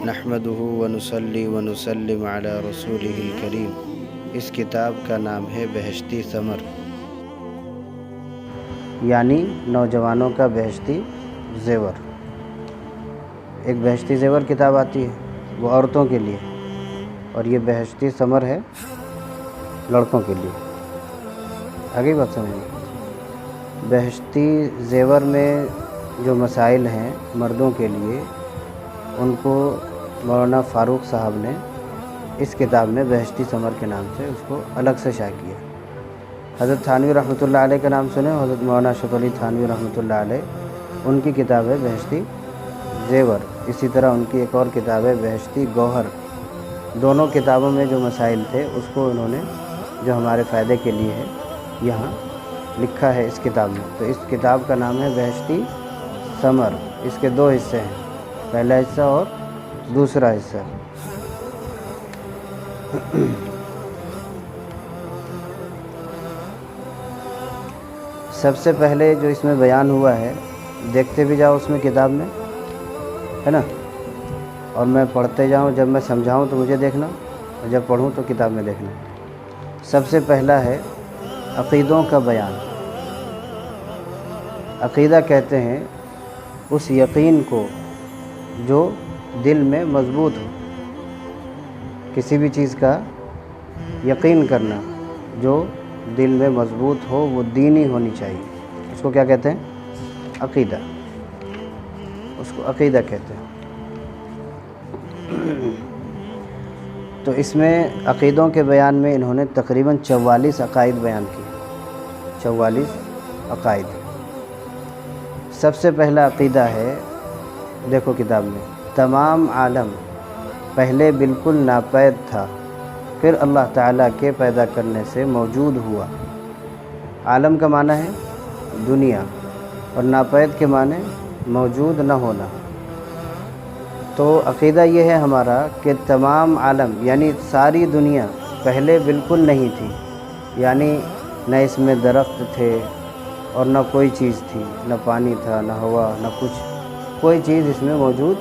نحمدہ ونصلی ونسلم علی رسولہ الکریم۔ اس کتاب کا نام ہے بہشتی ثمر، یعنی نوجوانوں کا بہشتی زیور۔ ایک بہشتی زیور کتاب آتی ہے وہ عورتوں کے لیے، اور یہ بہشتی ثمر ہے لڑکوں کے لیے۔ آگے بات سمجھیں، بہشتی زیور میں جو مسائل ہیں مردوں کے لیے، ان کو مولانا فاروق صاحب نے اس کتاب میں بہشتی ثمر کے نام سے اس کو الگ سے شائع کیا۔ حضرت تھانوی رحمۃ اللہ علیہ کا نام سنے، حضرت مولانا اشرف علی تھانوی رحمۃ اللہ علیہ، ان کی کتاب ہے بہشتی زیور۔ اسی طرح ان کی ایک اور کتاب ہے بہشتی گوہر۔ دونوں کتابوں میں جو مسائل تھے اس کو انہوں نے جو ہمارے فائدے کے لیے ہے یہاں لکھا ہے اس کتاب میں۔ تو اس کتاب کا نام ہے بہشتی ثمر۔ اس کے دو حصے ہیں، پہلا حصہ اور دوسرا حصہ۔ سب سے پہلے جو اس میں بیان ہوا ہے، دیکھتے بھی جاؤ اس میں کتاب میں ہے نا، اور میں پڑھتے جاؤں، جب میں سمجھاؤں تو مجھے دیکھنا، اور جب پڑھوں تو کتاب میں دیکھنا۔ سب سے پہلا ہے عقیدوں کا بیان۔ عقیدہ کہتے ہیں اس یقین کو جو دل میں مضبوط ہو، کسی بھی چیز کا یقین کرنا جو دل میں مضبوط ہو، وہ دینی ہونی چاہیے۔ اس کو کیا کہتے ہیں؟ عقیدہ۔ اس کو عقیدہ کہتے ہیں۔ تو اس میں عقیدوں کے بیان میں انہوں نے تقریباً 44 عقائد بیان کیے۔ 44 عقائد۔ سب سے پہلا عقیدہ ہے، دیکھو کتاب میں، تمام عالم پہلے بالکل ناپید تھا، پھر اللہ تعالیٰ کے پیدا کرنے سے موجود ہوا۔ عالم کا معنی ہے دنیا، اور ناپید کے معنی موجود نہ ہونا۔ تو عقیدہ یہ ہے ہمارا کہ تمام عالم یعنی ساری دنیا پہلے بالکل نہیں تھی، یعنی نہ اس میں درخت تھے اور نہ کوئی چیز تھی، نہ پانی تھا، نہ ہوا، نہ کچھ، کوئی چیز اس میں موجود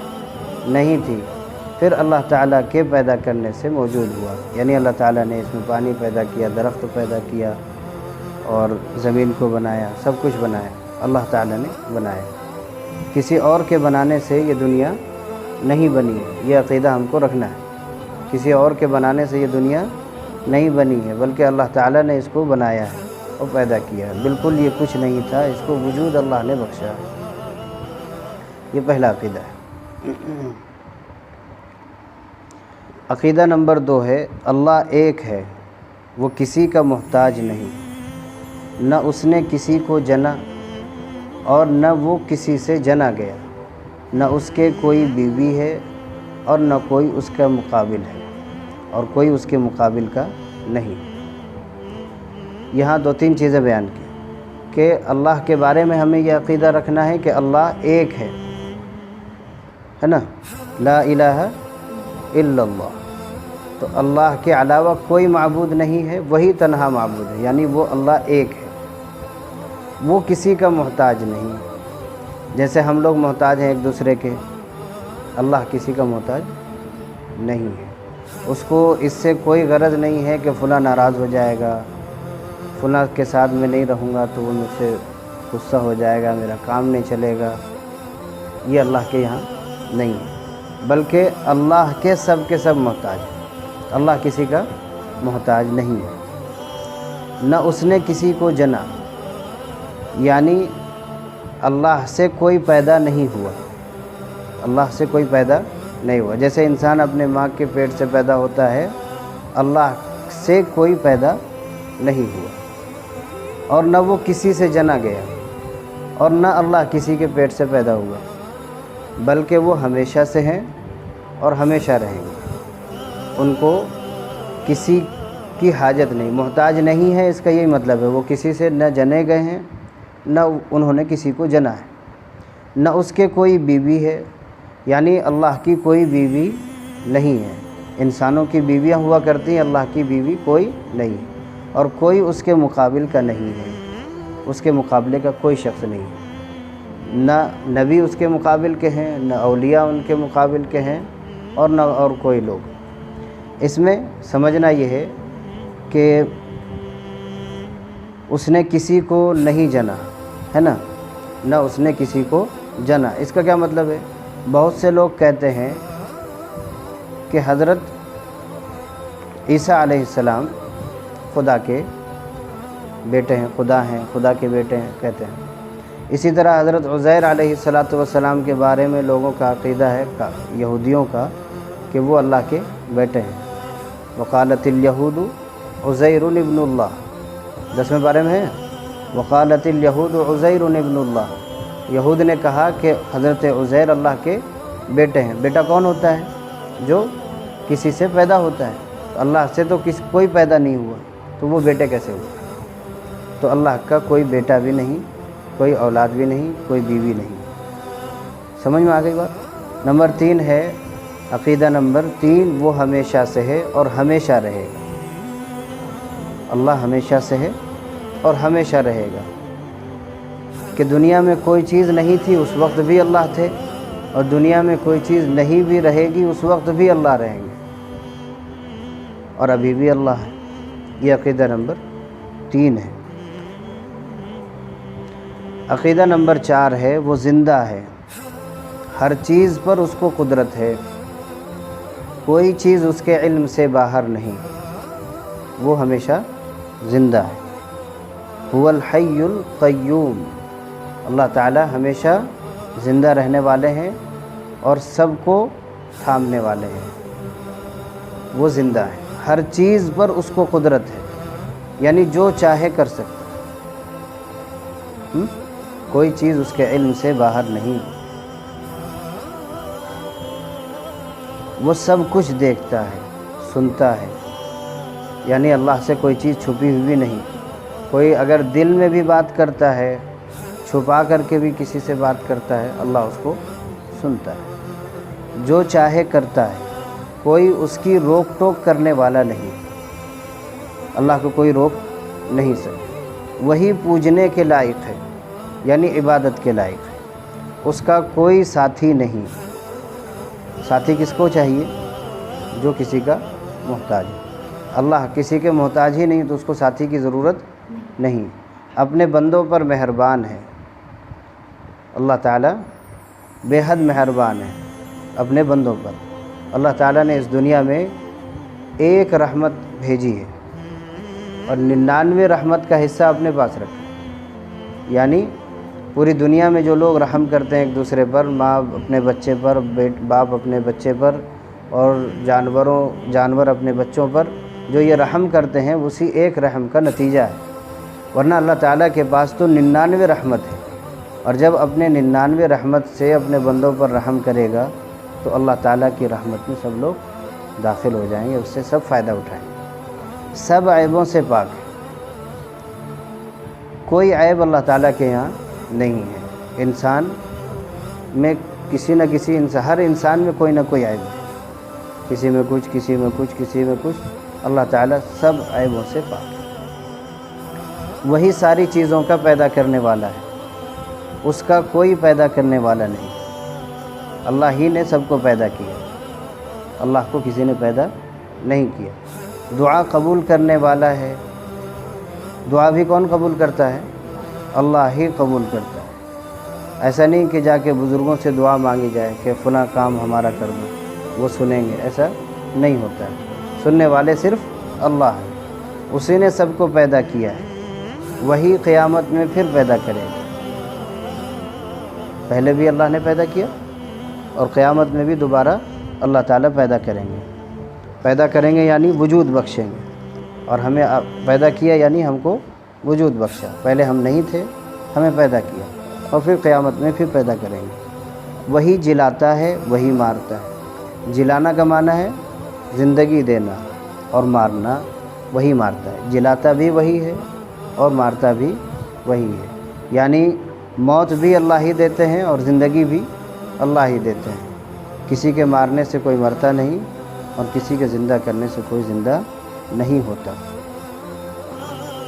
نہیں تھی، پھر اللہ تعالیٰ کے پیدا کرنے سے موجود ہوا۔ یعنی اللہ تعالیٰ نے اس میں پانی پیدا کیا، درخت پیدا کیا، اور زمین کو بنایا، سب کچھ بنایا، اللہ تعالیٰ نے بنایا۔ کسی اور کے بنانے سے یہ دنیا نہیں بنی ہے، یہ عقیدہ ہم کو رکھنا ہے۔ کسی اور کے بنانے سے یہ دنیا نہیں بنی ہے، بلکہ اللہ تعالیٰ نے اس کو بنایا ہے اور پیدا کیا ہے۔ بالکل یہ کچھ نہیں تھا، اس کو وجود اللہ نے بخشا۔ یہ پہلا عقیدہ ہے۔ عقیدہ نمبر 2 ہے اللہ ایک ہے، وہ کسی کا محتاج نہیں، نہ اس نے کسی کو جنا اور نہ وہ کسی سے جنا گیا، نہ اس کے کوئی بیوی ہے اور نہ کوئی اس کا مقابل ہے، اور کوئی اس کے مقابل کا نہیں۔ یہاں 2-3 چیزیں بیان کی کہ اللہ کے بارے میں ہمیں یہ عقیدہ رکھنا ہے کہ اللہ ایک ہے نا، لا الہ الا اللہ۔ تو اللہ کے علاوہ کوئی معبود نہیں ہے، وہی تنہا معبود ہے، یعنی وہ اللہ ایک ہے، وہ کسی کا محتاج نہیں۔ جیسے ہم لوگ محتاج ہیں ایک دوسرے کے، اللہ کسی کا محتاج نہیں ہے۔ اس کو اس سے کوئی غرض نہیں ہے کہ فلاں ناراض ہو جائے گا، فلاں کے ساتھ میں نہیں رہوں گا تو وہ مجھ سے غصہ ہو جائے گا، میرا کام نہیں چلے گا۔ یہ اللہ کے یہاں نہیں ہے، بلکہ اللہ کے سب محتاج ہیں۔ اللہ کسی کا محتاج نہیں ہے۔ نہ اس نے کسی کو جنا، یعنی اللہ سے کوئی پیدا نہیں ہوا، اللہ سے کوئی پیدا نہیں ہوا۔ جیسے انسان اپنے ماں کے پیٹ سے پیدا ہوتا ہے، اللہ سے کوئی پیدا نہیں ہوا، اور نہ وہ کسی سے جنا گیا، اور نہ اللہ کسی کے پیٹ سے پیدا ہوا، بلکہ وہ ہمیشہ سے ہیں اور ہمیشہ رہیں گے۔ ان کو کسی کی حاجت نہیں، محتاج نہیں ہے، اس کا یہی مطلب ہے۔ وہ کسی سے نہ جنے گئے ہیں، نہ انہوں نے کسی کو جنا ہے، نہ اس کے کوئی بیوی ہے، یعنی اللہ کی کوئی بیوی نہیں ہے۔ انسانوں کی بیویاں ہوا کرتی ہیں، اللہ کی بیوی کوئی نہیں، اور کوئی اس کے مقابل کا نہیں ہے، اس کے مقابلے کا کوئی شخص نہیں ہے۔ نہ نبی اس کے مقابل کے ہیں، نہ اولیاء ان کے مقابل کے ہیں، اور نہ اور کوئی لوگ۔ اس میں سمجھنا یہ ہے کہ اس نے کسی کو نہیں جنا، ہے نا، نہ اس نے کسی کو جنا۔ اس کا کیا مطلب ہے؟ بہت سے لوگ کہتے ہیں کہ حضرت عیسیٰ علیہ السلام خدا کے بیٹے ہیں، خدا ہیں، خدا کے بیٹے ہیں کہتے ہیں۔ اسی طرح حضرت عزیر علیہ السلام کے بارے میں لوگوں کا عقیدہ ہے، یہودیوں کا، کہ وہ اللہ کے بیٹے ہیں۔ وقالت الیہود عزیر ابن اللہ، 10ویں پارے میں ہے، وقالت الیہود عزیر ابن اللہ، یہود نے کہا کہ حضرت عزیر اللہ کے بیٹے ہیں۔ بیٹا کون ہوتا ہے؟ جو کسی سے پیدا ہوتا ہے۔ تو اللہ سے تو کوئی پیدا نہیں ہوا، تو وہ بیٹے کیسے ہوئے؟ تو اللہ کا کوئی بیٹا بھی نہیں، کوئی اولاد بھی نہیں، کوئی بیوی نہیں۔ سمجھ میں آ گئی بات؟ نمبر 3 ہے، عقیدہ نمبر 3، وہ ہمیشہ سے ہے اور ہمیشہ رہے گا۔ اللہ ہمیشہ سے ہے اور ہمیشہ رہے گا، کہ دنیا میں کوئی چیز نہیں تھی اس وقت بھی اللہ تھے، اور دنیا میں کوئی چیز نہیں بھی رہے گی اس وقت بھی اللہ رہیں گے، اور ابھی بھی اللہ ہے۔ یہ عقیدہ نمبر 3 ہے۔ عقیدہ نمبر 4 ہے، وہ زندہ ہے، ہر چیز پر اس کو قدرت ہے، کوئی چیز اس کے علم سے باہر نہیں، وہ ہمیشہ زندہ ہے۔ هو الحی القیوم، اللہ تعالی ہمیشہ زندہ رہنے والے ہیں اور سب کو تھامنے والے ہیں، وہ زندہ ہے، ہر چیز پر اس کو قدرت ہے، یعنی جو چاہے کر سکتا ہے، کوئی چیز اس کے علم سے باہر نہیں، وہ سب کچھ دیکھتا ہے، سنتا ہے، یعنی اللہ سے کوئی چیز چھپی ہوئی بھی نہیں۔ کوئی اگر دل میں بھی بات کرتا ہے، چھپا کر کے بھی کسی سے بات کرتا ہے، اللہ اس کو سنتا ہے، جو چاہے کرتا ہے، کوئی اس کی روک ٹوک کرنے والا نہیں، اللہ کو کوئی روک نہیں سکتا۔ وہی پوجنے کے لائق ہے، یعنی عبادت کے لائق ہے، اس کا کوئی ساتھی نہیں۔ ساتھی کس کو چاہیے؟ جو کسی کا محتاج ہے۔ اللہ کسی کے محتاج ہی نہیں تو اس کو ساتھی کی ضرورت نہیں۔ اپنے بندوں پر مہربان ہے، اللہ تعالیٰ بے حد مہربان ہے اپنے بندوں پر۔ اللہ تعالیٰ نے اس دنیا میں ایک رحمت بھیجی ہے اور 99 رحمت کا حصہ اپنے پاس رکھا، یعنی پوری دنیا میں جو لوگ رحم کرتے ہیں ایک دوسرے پر، ماں اپنے بچے پر، باپ اپنے بچے پر، اور جانور اپنے بچوں پر، جو یہ رحم کرتے ہیں اسی ایک رحم کا نتیجہ ہے، ورنہ اللہ تعالیٰ کے پاس تو 99 رحمت ہے، اور جب اپنے 99 رحمت سے اپنے بندوں پر رحم کرے گا تو اللہ تعالیٰ کی رحمت میں سب لوگ داخل ہو جائیں گے، اس سے سب فائدہ اٹھائیں گے، سب عیبوں سے پاک ہے، کوئی عیب اللہ تعالیٰ کے یہاں نہیں ہے۔ انسان میں کسی نہ کسی ہر انسان میں کوئی نہ کوئی عیب ہے، کسی میں کچھ، کسی میں کچھ، کسی میں کچھ، اللہ تعالیٰ سب عیبوں سے پاک ہے۔ وہی ساری چیزوں کا پیدا کرنے والا ہے، اس کا کوئی پیدا کرنے والا نہیں، اللہ ہی نے سب کو پیدا کیا، اللہ کو کسی نے پیدا نہیں کیا۔ دعا قبول کرنے والا ہے، دعا بھی کون قبول کرتا ہے؟ اللہ ہی قبول کرتا ہے۔ ایسا نہیں کہ جا کے بزرگوں سے دعا مانگی جائے کہ فلاں کام ہمارا کر دو، وہ سنیں گے، ایسا نہیں ہوتا ہے۔ سننے والے صرف اللہ ہیں، اسی نے سب کو پیدا کیا ہے، وہی قیامت میں پھر پیدا کرے گا۔ پہلے بھی اللہ نے پیدا کیا اور قیامت میں بھی دوبارہ اللہ تعالیٰ پیدا کریں گے یعنی وجود بخشیں گے، اور ہمیں پیدا کیا یعنی ہم کو وجود بخشا، پہلے ہم نہیں تھے، ہمیں پیدا کیا، اور پھر قیامت میں پھر پیدا کریں گے۔ وہی جلاتا ہے، وہی مارتا ہے۔ جلانا کا معنی ہے زندگی دینا، اور مارنا وہی مارتا ہے۔ جلاتا بھی وہی ہے اور مارتا بھی وہی ہے، یعنی موت بھی اللہ ہی دیتے ہیں اور زندگی بھی اللہ ہی دیتے ہیں۔ کسی کے مارنے سے کوئی مرتا نہیں اور کسی کے زندہ کرنے سے کوئی زندہ نہیں ہوتا۔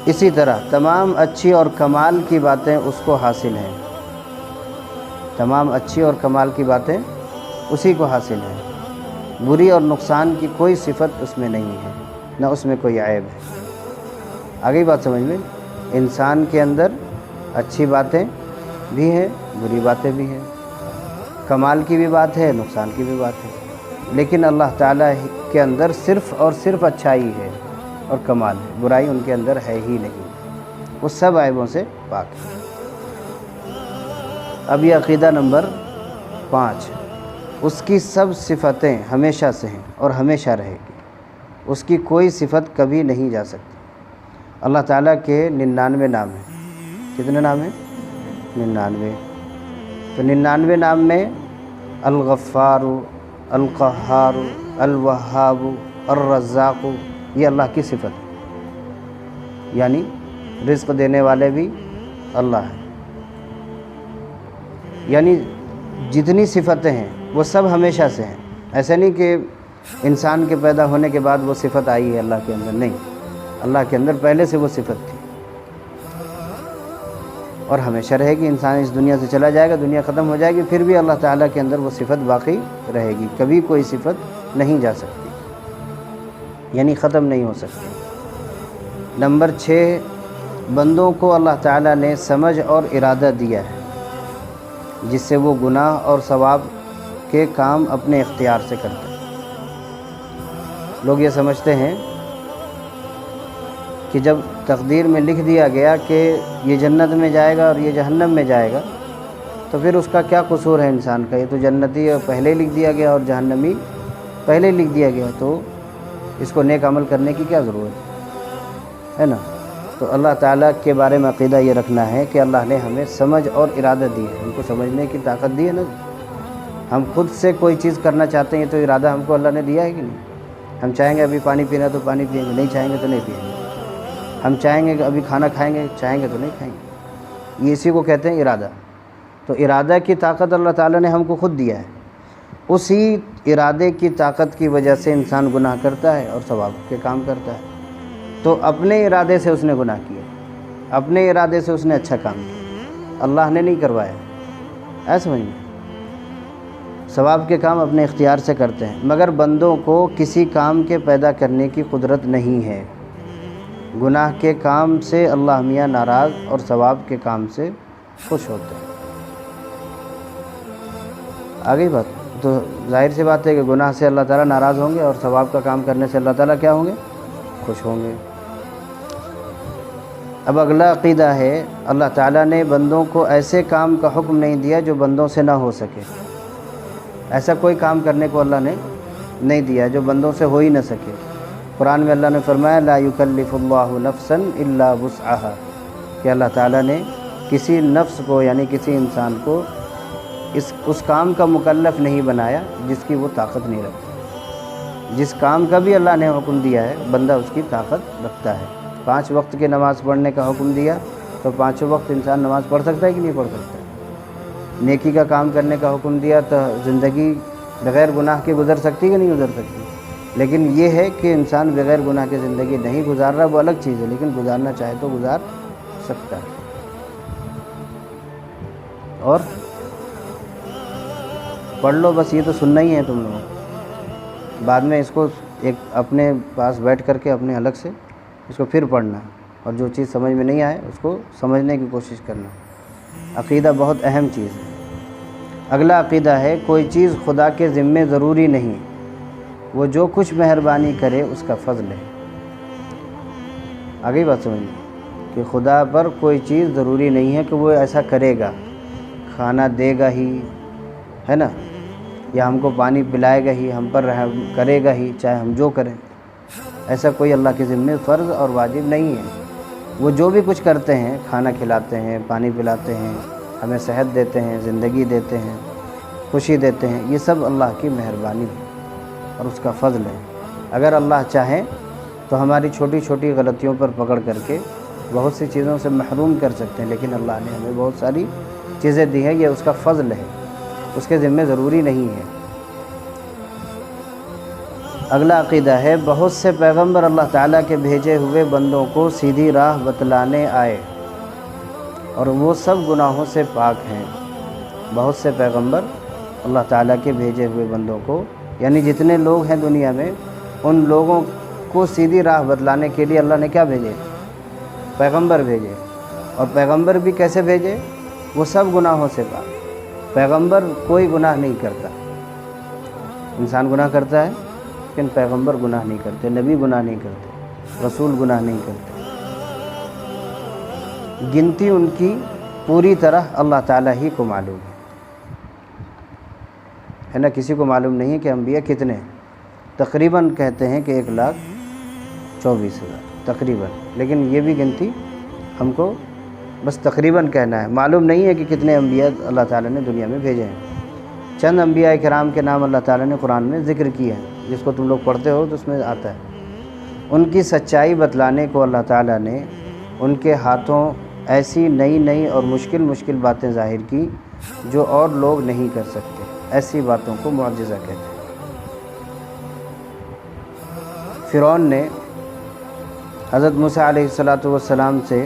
اسی طرح تمام اچھی اور کمال کی باتیں اس کو حاصل ہیں، تمام اچھی اور کمال کی باتیں اسی کو حاصل ہیں، بری اور نقصان کی کوئی صفت اس میں نہیں ہے، نہ اس میں کوئی عیب ہے۔ آگے بات سمجھ میں، انسان کے اندر اچھی باتیں بھی ہیں، بری باتیں بھی ہیں، کمال کی بھی بات ہے، نقصان کی بھی بات ہے، لیکن اللہ تعالیٰ کے اندر صرف اور صرف اچھائی ہے اور کمال ہے، برائی ان کے اندر ہے ہی نہیں، وہ سب عیبوں سے پاک ہے۔ اب یہ عقیدہ نمبر 5، اس کی سب صفتیں ہمیشہ سے ہیں اور ہمیشہ رہے گی، اس کی کوئی صفت کبھی نہیں جا سکتی۔ اللہ تعالیٰ کے 99 نام ہیں، کتنے نام ہیں؟ 99۔ تو 99 نام میں الغفار، القہار، الوہاب، الرزاق، یہ اللہ کی صفت ہے، یعنی رزق دینے والے بھی اللہ ہیں، یعنی جتنی صفتیں ہیں وہ سب ہمیشہ سے ہیں، ایسا نہیں کہ انسان کے پیدا ہونے کے بعد وہ صفت آئی ہے اللہ کے اندر، نہیں، اللہ کے اندر پہلے سے وہ صفت تھی اور ہمیشہ رہے گی۔ انسان اس دنیا سے چلا جائے گا، دنیا ختم ہو جائے گی، پھر بھی اللہ تعالیٰ کے اندر وہ صفت باقی رہے گی، کبھی کوئی صفت نہیں جا سکتی، یعنی ختم نہیں ہو سکتی۔ نمبر 6، بندوں کو اللہ تعالیٰ نے سمجھ اور ارادہ دیا ہے جس سے وہ گناہ اور ثواب کے کام اپنے اختیار سے کرتے ہیں۔ لوگ یہ سمجھتے ہیں کہ جب تقدیر میں لکھ دیا گیا کہ یہ جنت میں جائے گا اور یہ جہنم میں جائے گا تو پھر اس کا کیا قصور ہے انسان کا، یہ تو جنتی پہلے لکھ دیا گیا اور جہنمی پہلے لکھ دیا گیا، تو اس کو نیک عمل کرنے کی کیا ضرورت ہے نا؟ تو اللہ تعالیٰ کے بارے میں عقیدہ یہ رکھنا ہے کہ اللہ نے ہمیں سمجھ اور ارادہ دی ہے، ہم کو سمجھنے کی طاقت دی ہے نا۔ ہم خود سے کوئی چیز کرنا چاہتے ہیں تو ارادہ ہم کو اللہ نے دیا ہے کہ نہیں؟ ہم چاہیں گے ابھی پانی پینا تو پانی پئیں گے، نہیں چاہیں گے تو نہیں پئیں گے۔ ہم چاہیں گے کہ ابھی کھانا کھائیں گے، چاہیں گے تو نہیں کھائیں گے۔ یہ اسی کو کہتے ہیں ارادہ۔ تو ارادہ کی طاقت اللہ تعالیٰ نے ہم کو خود دیا ہے، اسی ارادے کی طاقت کی وجہ سے انسان گناہ کرتا ہے اور ثواب کے کام کرتا ہے۔ تو اپنے ارادے سے اس نے گناہ کیا، اپنے ارادے سے اس نے اچھا کام کیا، اللہ نے نہیں کروایا، ایسا سمجھ میں۔ ثواب کے کام اپنے اختیار سے کرتے ہیں، مگر بندوں کو کسی کام کے پیدا کرنے کی قدرت نہیں ہے۔ گناہ کے کام سے اللہ میاں ناراض اور ثواب کے کام سے خوش ہوتے ہیں۔ آگے بات تو ظاہر سی بات ہے کہ گناہ سے اللہ تعالیٰ ناراض ہوں گے اور ثواب کا کام کرنے سے اللہ تعالیٰ کیا ہوں گے؟ خوش ہوں گے۔ اب اگلا عقیدہ ہے، اللہ تعالیٰ نے بندوں کو ایسے کام کا حکم نہیں دیا جو بندوں سے نہ ہو سکے، ایسا کوئی کام کرنے کو اللہ نے نہیں دیا جو بندوں سے ہو ہی نہ سکے۔ قرآن میں اللہ نے فرمایا لا یکلف اللہ نفسا الا وسعها، کہ اللہ تعالیٰ نے کسی نفس کو یعنی کسی انسان کو اس کام کا مکلف نہیں بنایا جس کی وہ طاقت نہیں رکھتا۔ جس کام کا بھی اللہ نے حکم دیا ہے بندہ اس کی طاقت رکھتا ہے۔ 5 وقت کی نماز پڑھنے کا حکم دیا تو 5 وقت انسان نماز پڑھ سکتا ہے کہ نہیں پڑھ سکتا؟ نیکی کا کام کرنے کا حکم دیا تو زندگی بغیر گناہ کے گزر سکتی کہ نہیں گزر سکتی؟ لیکن یہ ہے کہ انسان بغیر گناہ کی زندگی نہیں گزار رہا، وہ الگ چیز ہے، لیکن گزارنا چاہے تو گزار سکتا ہے۔ اور پڑھ لو، بس یہ تو سننا ہی ہے تم لوگوں، بعد میں اس کو ایک اپنے پاس بیٹھ کر کے اپنے الگ سے اس کو پھر پڑھنا، اور جو چیز سمجھ میں نہیں آئے اس کو سمجھنے کی کوشش کرنا۔ عقیدہ بہت اہم چیز ہے۔ اگلا عقیدہ ہے کوئی چیز خدا کے ذمے ضروری نہیں، وہ جو کچھ مہربانی کرے اس کا فضل ہے۔ آگے بات سمجھیں کہ خدا پر کوئی چیز ضروری نہیں ہے کہ وہ ایسا کرے گا، کھانا دے گا ہی، ہے نا، یا ہم کو پانی پلائے گا ہی، ہم پر رحم کرے گا ہی چاہے ہم جو کریں، ایسا کوئی اللہ کے ذمے فرض اور واجب نہیں ہے۔ وہ جو بھی کچھ کرتے ہیں، کھانا کھلاتے ہیں، پانی پلاتے ہیں، ہمیں صحت دیتے ہیں، زندگی دیتے ہیں، خوشی دیتے ہیں، یہ سب اللہ کی مہربانی ہے اور اس کا فضل ہے۔ اگر اللہ چاہیں تو ہماری چھوٹی چھوٹی غلطیوں پر پکڑ کر کے بہت سی چیزوں سے محروم کر سکتے ہیں، لیکن اللہ نے ہمیں بہت ساری چیزیں دی ہیں، یہ اس کا فضل ہے، اس کے ذمے ضروری نہیں ہے۔ اگلا عقیدہ ہے بہت سے پیغمبر اللہ تعالیٰ کے بھیجے ہوئے بندوں کو سیدھی راہ بتلانے آئے اور وہ سب گناہوں سے پاک ہیں، بہت سے پیغمبر اللہ تعالیٰ کے بھیجے ہوئے بندوں کو، یعنی جتنے لوگ ہیں دنیا میں، ان لوگوں کو سیدھی راہ بتلانے کے لیے اللہ نے کیا بھیجے؟ پیغمبر بھیجے۔ اور پیغمبر بھی کیسے بھیجے؟ وہ سب گناہوں سے پاک۔ پیغمبر کوئی گناہ نہیں کرتا، انسان گناہ کرتا ہے لیکن پیغمبر گناہ نہیں کرتے، نبی گناہ نہیں کرتے، رسول گناہ نہیں کرتے۔ گنتی ان کی پوری طرح اللہ تعالیٰ ہی کو معلوم ہے نا، کسی کو معلوم نہیں ہے کہ انبیاء کتنے ہیں۔ تقریباً کہتے ہیں کہ 1,24,000 تقریباً، لیکن یہ بھی گنتی ہم کو بس تقریباً کہنا ہے، معلوم نہیں ہے کہ کتنے انبیاء اللہ تعالیٰ نے دنیا میں بھیجے ہیں۔ چند انبیاء کرام کے نام اللہ تعالیٰ نے قرآن میں ذکر کیے ہیں، جس کو تم لوگ پڑھتے ہو تو اس میں آتا ہے۔ ان کی سچائی بتلانے کو اللہ تعالیٰ نے ان کے ہاتھوں ایسی نئی نئی اور مشکل باتیں ظاہر کی جو اور لوگ نہیں کر سکتے، ایسی باتوں کو معجزہ کہتے ہیں۔ فرعون نے حضرت موسیٰ علیہ السلام سے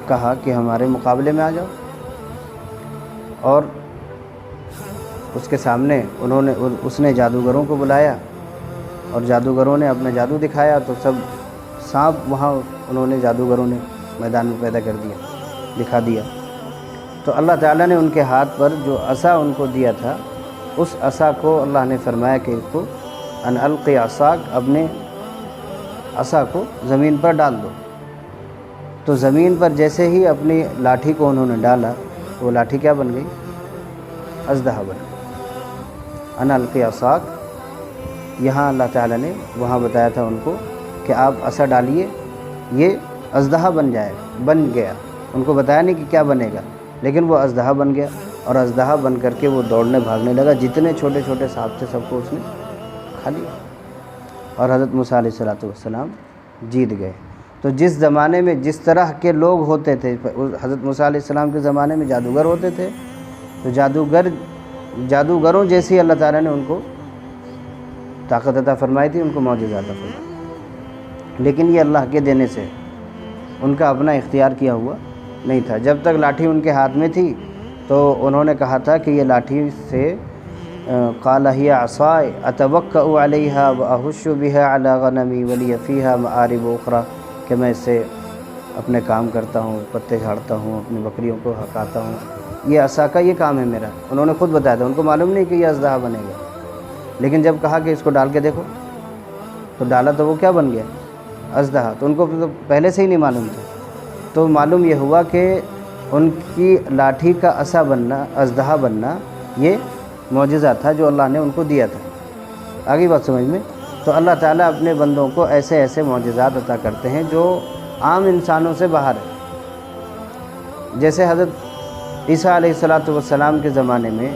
کہا کہ ہمارے مقابلے میں آ جاؤ، اور اس کے سامنے اس نے جادوگروں کو بلایا، اور جادوگروں نے اپنا جادو دکھایا، تو سب سانپ وہاں انہوں نے جادوگروں نے میدان میں پیدا کر دیا، دکھا دیا۔ تو اللہ تعالیٰ نے ان کے ہاتھ پر جو عصا ان کو دیا تھا، اس عصا کو اللہ نے فرمایا کہ اس کو ان القی عصاک، اپنے عصا کو زمین پر ڈال دو۔ تو زمین پر جیسے ہی اپنی لاٹھی کو انہوں نے ڈالا تو وہ لاٹھی کیا بن گئی؟ اژدہا بن گئی۔ ان القی عصاک، یہاں اللہ تعالیٰ نے وہاں بتایا تھا ان کو کہ آپ عصا ڈالیے، یہ اژدہا بن گیا۔ ان کو بتایا نہیں کہ کیا بنے گا، لیکن وہ اژدہا بن گیا، اور اژدہا بن کر کے وہ دوڑنے بھاگنے لگا، جتنے چھوٹے چھوٹے سانپ تھے سب کو اس نے کھا لیا، اور حضرت موسیٰ علیہ السلام جیت گئے۔ تو جس زمانے میں جس طرح کے لوگ ہوتے تھے، حضرت موسیٰ علیہ السلام کے زمانے میں جادوگر ہوتے تھے، تو جادوگروں جیسی اللہ تعالیٰ نے ان کو طاقت عطا فرمائی تھی، ان کو معجزہ عطا فرمائی، لیکن یہ اللہ کے دینے سے، ان کا اپنا اختیار کیا ہوا نہیں تھا۔ جب تک لاٹھی ان کے ہاتھ میں تھی تو انہوں نے کہا تھا کہ یہ لاٹھی سے قال هي عصاي اتوکأ علیہا واہش بها علی غنمی ولی فیہا مآرب اخرى، کہ میں اس سے اپنے کام کرتا ہوں، پتے جھاڑتا ہوں، اپنی بکریوں کو ہکاتا ہوں، یہ عصا کا یہ کام ہے میرا۔ انہوں نے خود بتایا تھا، ان کو معلوم نہیں کہ یہ اژدہا بنے گا، لیکن جب کہا کہ اس کو ڈال کے دیکھو تو ڈالا تو وہ کیا بن گیا؟ اژدہا۔ تو ان کو پہلے سے ہی نہیں معلوم تھا، تو معلوم یہ ہوا کہ ان کی لاٹھی کا عصا بننا، اژدہا بننا، یہ معجزہ تھا جو اللہ نے ان کو دیا تھا۔ آگے بات سمجھ میں؟ تو اللہ تعالیٰ اپنے بندوں کو ایسے ایسے معجزات عطا کرتے ہیں جو عام انسانوں سے باہر ہے۔ جیسے حضرت عیسیٰ علیہ السلام کے زمانے میں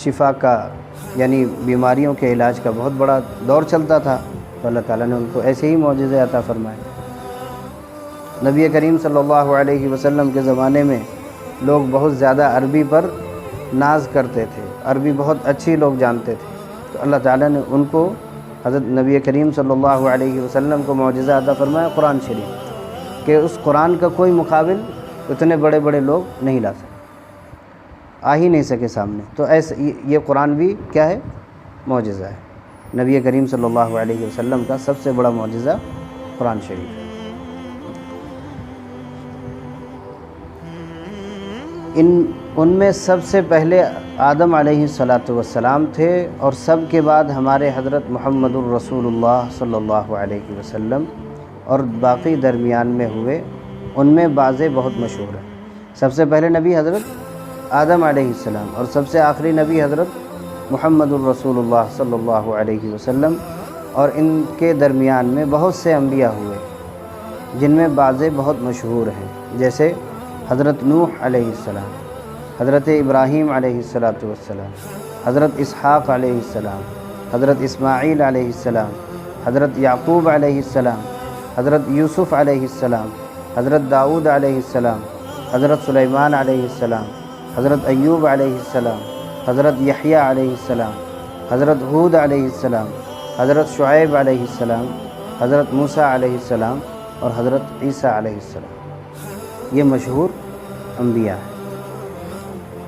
شفا کا، یعنی بیماریوں کے علاج کا بہت بڑا دور چلتا تھا، تو اللہ تعالیٰ نے ان کو ایسے ہی معجزے عطا فرمائے۔ نبی کریم صلی اللہ علیہ وسلم کے زمانے میں لوگ بہت زیادہ عربی پر ناز کرتے تھے، عربی بہت اچھی لوگ جانتے تھے، تو اللہ تعالیٰ نے ان کو، حضرت نبی کریم صلی اللہ علیہ وسلم کو معجزہ عطا فرمایا قرآن شریف، کہ اس قرآن کا کوئی مقابل اتنے بڑے بڑے لوگ نہیں لا سکے، آ ہی نہیں سکے سامنے۔ تو ایسے یہ قرآن بھی کیا ہے؟ معجزہ ہے۔ نبی کریم صلی اللہ علیہ وسلم کا سب سے بڑا معجزہ قرآن شریف ہے۔ ان میں سب سے پہلے آدم علیہ السلام تھے، اور سب کے بعد ہمارے حضرت محمد الرسول اللہ صلی اللہ علیہ وسلم، اور باقی درمیان میں ہوئے، ان میں بعضیں بہت مشہور ہیں۔ سب سے پہلے نبی حضرت آدم علیہ السلام، اور سب سے آخری نبی حضرت محمد الرسول اللہ صلی اللہ علیہ وسلم، اور ان کے درمیان میں بہت سے انبیاء ہوئے، جن میں بعضیں بہت مشہور ہیں، جیسے حضرت نوح علیہ السلام، حضرت ابراہیم علیہ السلام، حضرت اسحاق علیہ السلام، حضرت اسماعیل علیہ السلام، حضرت یعقوب علیہ السلام، حضرت یوسف علیہ السلام، حضرت داؤد علیہ السلام، حضرت سلیمان علیہ السلام، حضرت ایوب علیہ السلام، حضرت یحییٰ علیہ السلام، حضرت ہود علیہ السلام، حضرت شعیب علیہ السلام، حضرت موسیٰ علیہ السلام، اور حضرت عیسیٰ علیہ السلام۔ یہ مشہور انبیاء ہے۔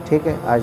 ٹھیک ہے، آج